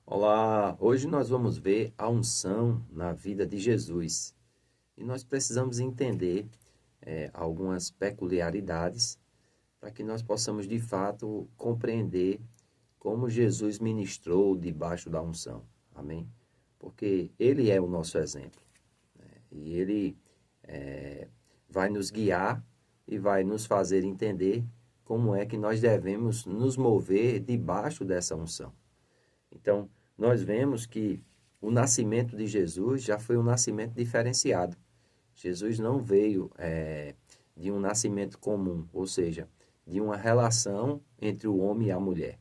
Olá, hoje nós vamos ver a unção na vida de Jesus e nós precisamos entender algumas peculiaridades para que nós possamos de fato compreender como Jesus ministrou debaixo da unção, amém? Porque Ele é o nosso exemplo, né? E Ele vai nos guiar e vai nos fazer entender como é que nós devemos nos mover debaixo dessa unção. Então, nós vemos que o nascimento de Jesus já foi um nascimento diferenciado. Jesus não veio de um nascimento comum, ou seja, de uma relação entre o homem e a mulher.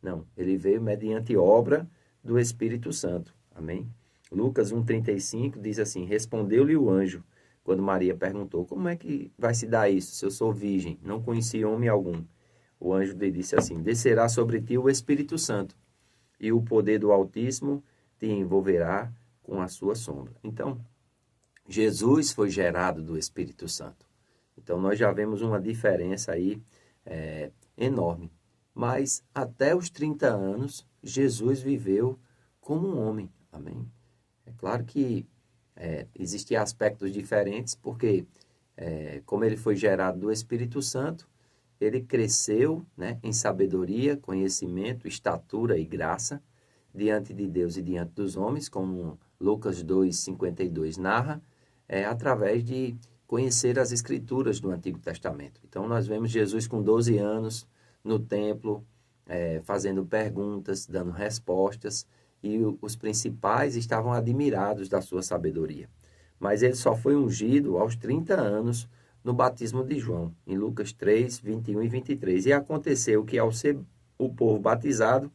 Não, ele veio mediante obra do Espírito Santo. Amém? Lucas 1,35 diz assim: Respondeu-lhe o anjo, quando Maria perguntou: Como é que vai se dar isso, se eu sou virgem, não conheci homem algum? O anjo lhe disse assim: Descerá sobre ti o Espírito Santo e o poder do Altíssimo te envolverá com a sua sombra. Então, Jesus foi gerado do Espírito Santo. Então, nós já vemos uma diferença aí enorme. Mas, até os 30 anos, Jesus viveu como um homem. Amém? É claro que existem aspectos diferentes, porque, como ele foi gerado do Espírito Santo, ele cresceu, né, em sabedoria, conhecimento, estatura e graça diante de Deus e diante dos homens, como Lucas 2,52 narra, através de conhecer as escrituras do Antigo Testamento. Então, nós vemos Jesus com 12 anos no templo, fazendo perguntas, dando respostas, e os principais estavam admirados da sua sabedoria. Mas ele só foi ungido aos 30 anos no batismo de João, em Lucas 3, 21 e 23. E aconteceu que, ao ser o povo batizado,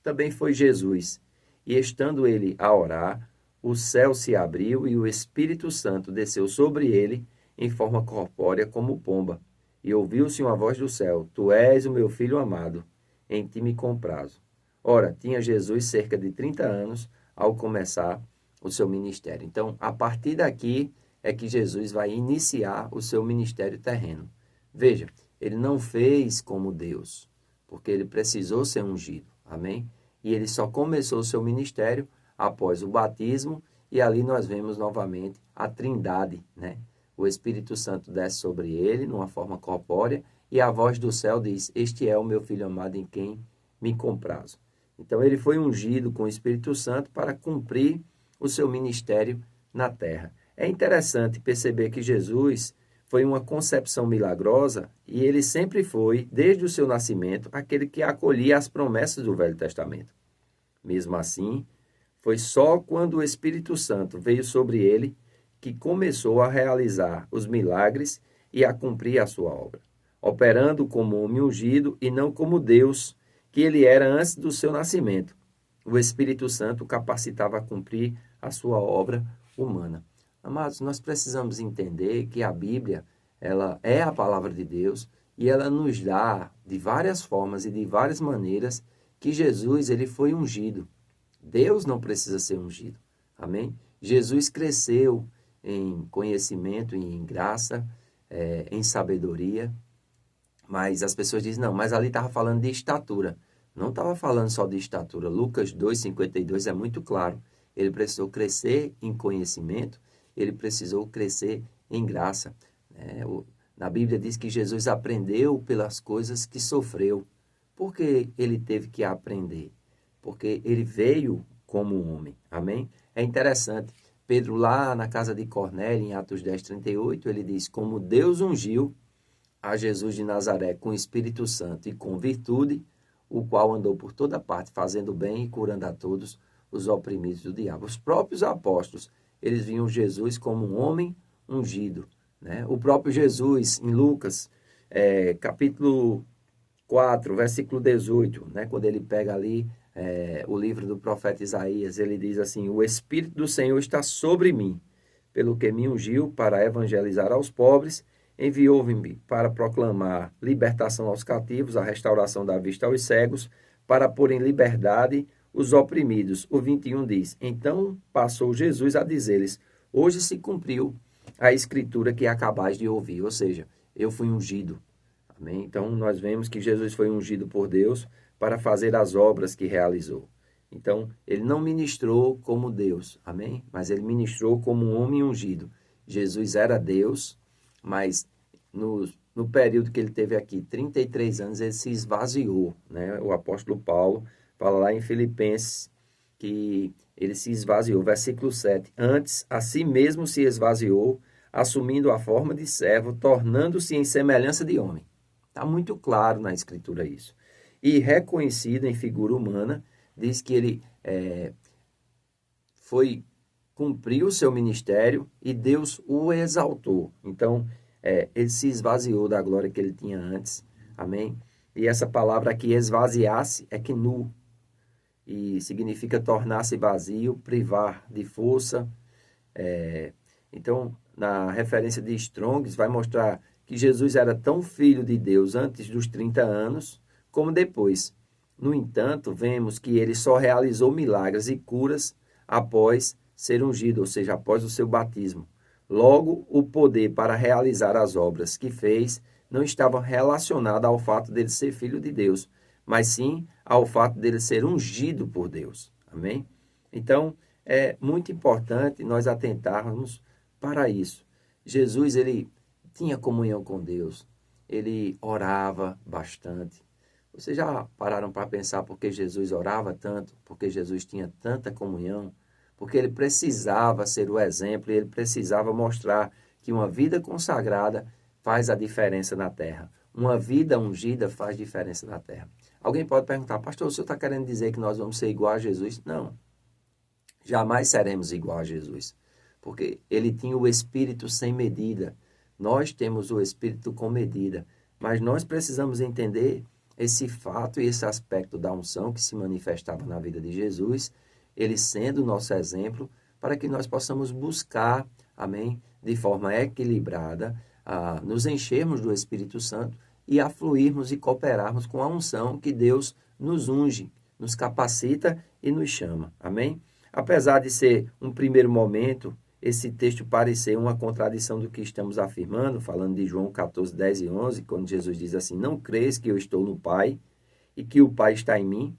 também foi Jesus. E estando ele a orar, o céu se abriu e o Espírito Santo desceu sobre ele em forma corpórea como pomba. E ouviu-se uma voz do céu: Tu és o meu filho amado, em ti me comprazo. Ora, tinha Jesus cerca de 30 anos ao começar o seu ministério. Então, a partir daqui é que Jesus vai iniciar o seu ministério terreno. Veja, ele não fez como Deus, porque ele precisou ser ungido. Amém? E ele só começou o seu ministério após o batismo, e ali nós vemos novamente a Trindade, né? O Espírito Santo desce sobre ele numa forma corpórea, e a voz do céu diz: Este é o meu filho amado em quem me comprazo. Então ele foi ungido com o Espírito Santo para cumprir o seu ministério na terra. É interessante perceber que Jesus foi uma concepção milagrosa e ele sempre foi, desde o seu nascimento, aquele que acolhia as promessas do Velho Testamento. Mesmo assim, foi só quando o Espírito Santo veio sobre ele que começou a realizar os milagres e a cumprir a sua obra, operando como homem ungido e não como Deus, que ele era antes do seu nascimento. O Espírito Santo o capacitava a cumprir a sua obra humana. Amados, nós precisamos entender que a Bíblia, ela é a palavra de Deus e ela nos dá de várias formas e de várias maneiras que Jesus ele foi ungido. Deus não precisa ser ungido. Amém? Jesus cresceu em conhecimento e em graça, em sabedoria, mas as pessoas dizem, não, mas ali estava falando de estatura. Não estava falando só de estatura. Lucas 2,52 é muito claro. Ele precisou crescer em conhecimento, ele precisou crescer em graça. Na Bíblia diz que Jesus aprendeu pelas coisas que sofreu. Por que ele teve que aprender? Porque ele veio como um homem. Amém? É interessante. Pedro, lá na casa de Cornélio, em Atos 10,38, ele diz: Como Deus ungiu a Jesus de Nazaré com o Espírito Santo e com virtude, o qual andou por toda parte, fazendo bem e curando a todos os oprimidos do diabo. Os próprios apóstolos, eles viam Jesus como um homem ungido, né? O próprio Jesus, em Lucas, capítulo 4, versículo 18, né? Quando ele pega ali o livro do profeta Isaías, ele diz assim: O Espírito do Senhor está sobre mim, pelo que me ungiu para evangelizar aos pobres, enviou-me para proclamar libertação aos cativos, a restauração da vista aos cegos, para pôr em liberdade os oprimidos. O 21 diz: Então passou Jesus a dizer-lhes: Hoje se cumpriu a escritura que acabais de ouvir, ou seja, eu fui ungido. Amém? Então nós vemos que Jesus foi ungido por Deus para fazer as obras que realizou. Então, ele não ministrou como Deus, amém? Mas ele ministrou como um homem ungido. Jesus era Deus, mas no período que ele teve aqui, 33 anos, ele se esvaziou, né? O apóstolo Paulo fala lá em Filipenses que ele se esvaziou. Versículo 7. Antes, a si mesmo se esvaziou, assumindo a forma de servo, tornando-se em semelhança de homem. Está muito claro na Escritura isso. E reconhecido em figura humana, diz que ele cumpriu o seu ministério e Deus o exaltou. Então, ele se esvaziou da glória que ele tinha antes. Amém? E essa palavra aqui, esvaziar-se, é nu. E significa tornar-se vazio, privar de força. Então, na referência de Strong's, vai mostrar que Jesus era tão filho de Deus antes dos 30 anos, como depois. No entanto, vemos que ele só realizou milagres e curas após ser ungido, ou seja, após o seu batismo. Logo, o poder para realizar as obras que fez não estava relacionado ao fato dele ser filho de Deus, mas sim ao fato dele ser ungido por Deus. Amém? Então, é muito importante nós atentarmos para isso. Jesus, ele tinha comunhão com Deus, ele orava bastante. Vocês já pararam para pensar por que Jesus orava tanto? Porque Jesus tinha tanta comunhão? Porque ele precisava ser o exemplo e ele precisava mostrar que uma vida consagrada faz a diferença na terra. Uma vida ungida faz diferença na terra. Alguém pode perguntar, pastor, o senhor está querendo dizer que nós vamos ser igual a Jesus? Não. Jamais seremos igual a Jesus. Porque ele tinha o Espírito sem medida. Nós temos o Espírito com medida. Mas nós precisamos entender esse fato e esse aspecto da unção que se manifestava na vida de Jesus, ele sendo o nosso exemplo, para que nós possamos buscar, amém, de forma equilibrada, a nos enchermos do Espírito Santo e a fluirmos e cooperarmos com a unção que Deus nos unge, nos capacita e nos chama. Amém? Apesar de ser um primeiro momento, esse texto parecer uma contradição do que estamos afirmando, falando de João 14, 10 e 11, quando Jesus diz assim, não crês que eu estou no Pai e que o Pai está em mim?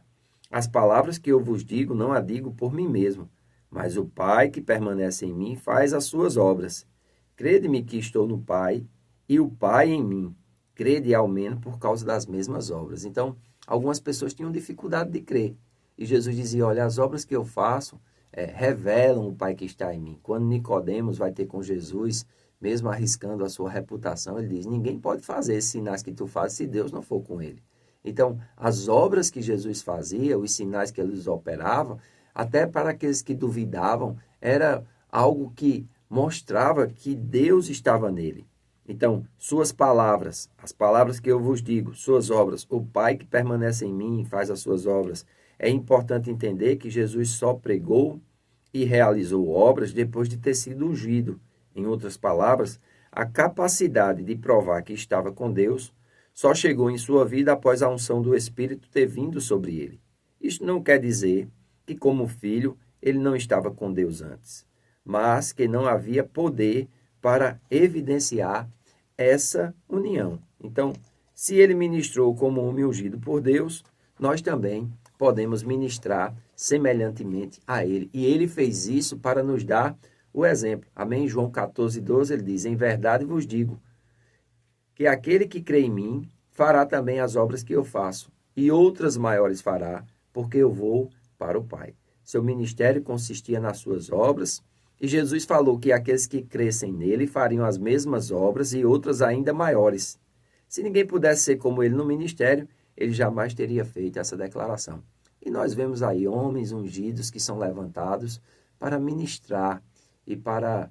As palavras que eu vos digo não as digo por mim mesmo, mas o Pai que permanece em mim faz as suas obras. Crede-me que estou no Pai e o Pai em mim. Crede ao menos por causa das mesmas obras. Então, algumas pessoas tinham dificuldade de crer. E Jesus dizia, olha, as obras que eu faço revelam o Pai que está em mim. Quando Nicodemos vai ter com Jesus, mesmo arriscando a sua reputação, ele diz, ninguém pode fazer esses sinais que tu fazes se Deus não for com ele. Então, as obras que Jesus fazia, os sinais que ele operava, até para aqueles que duvidavam, era algo que mostrava que Deus estava nele. Então, suas palavras, as palavras que eu vos digo, suas obras, o Pai que permanece em mim faz as suas obras. É importante entender que Jesus só pregou e realizou obras depois de ter sido ungido. Em outras palavras, a capacidade de provar que estava com Deus só chegou em sua vida após a unção do Espírito ter vindo sobre ele. Isto não quer dizer que, como filho, ele não estava com Deus antes, mas que não havia poder para evidenciar essa união. Então, se ele ministrou como homem ungido por Deus, nós também podemos ministrar semelhantemente a ele. E ele fez isso para nos dar o exemplo. Amém? João 14, 12, ele diz, em verdade vos digo, que aquele que crê em mim fará também as obras que eu faço, e outras maiores fará, porque eu vou para o Pai. Seu ministério consistia nas suas obras, e Jesus falou que aqueles que crescem nele fariam as mesmas obras e outras ainda maiores. Se ninguém pudesse ser como ele no ministério, ele jamais teria feito essa declaração. E nós vemos aí homens ungidos que são levantados para ministrar e para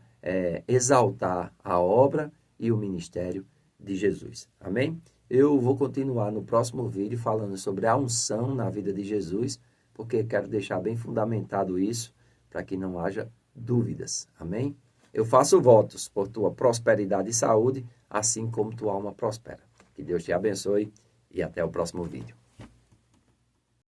exaltar a obra e o ministério de Jesus. Amém? Eu vou continuar no próximo vídeo falando sobre a unção na vida de Jesus, porque quero deixar bem fundamentado isso para que não haja dúvidas. Amém? Eu faço votos por tua prosperidade e saúde, assim como tua alma prospera. Que Deus te abençoe e até o próximo vídeo.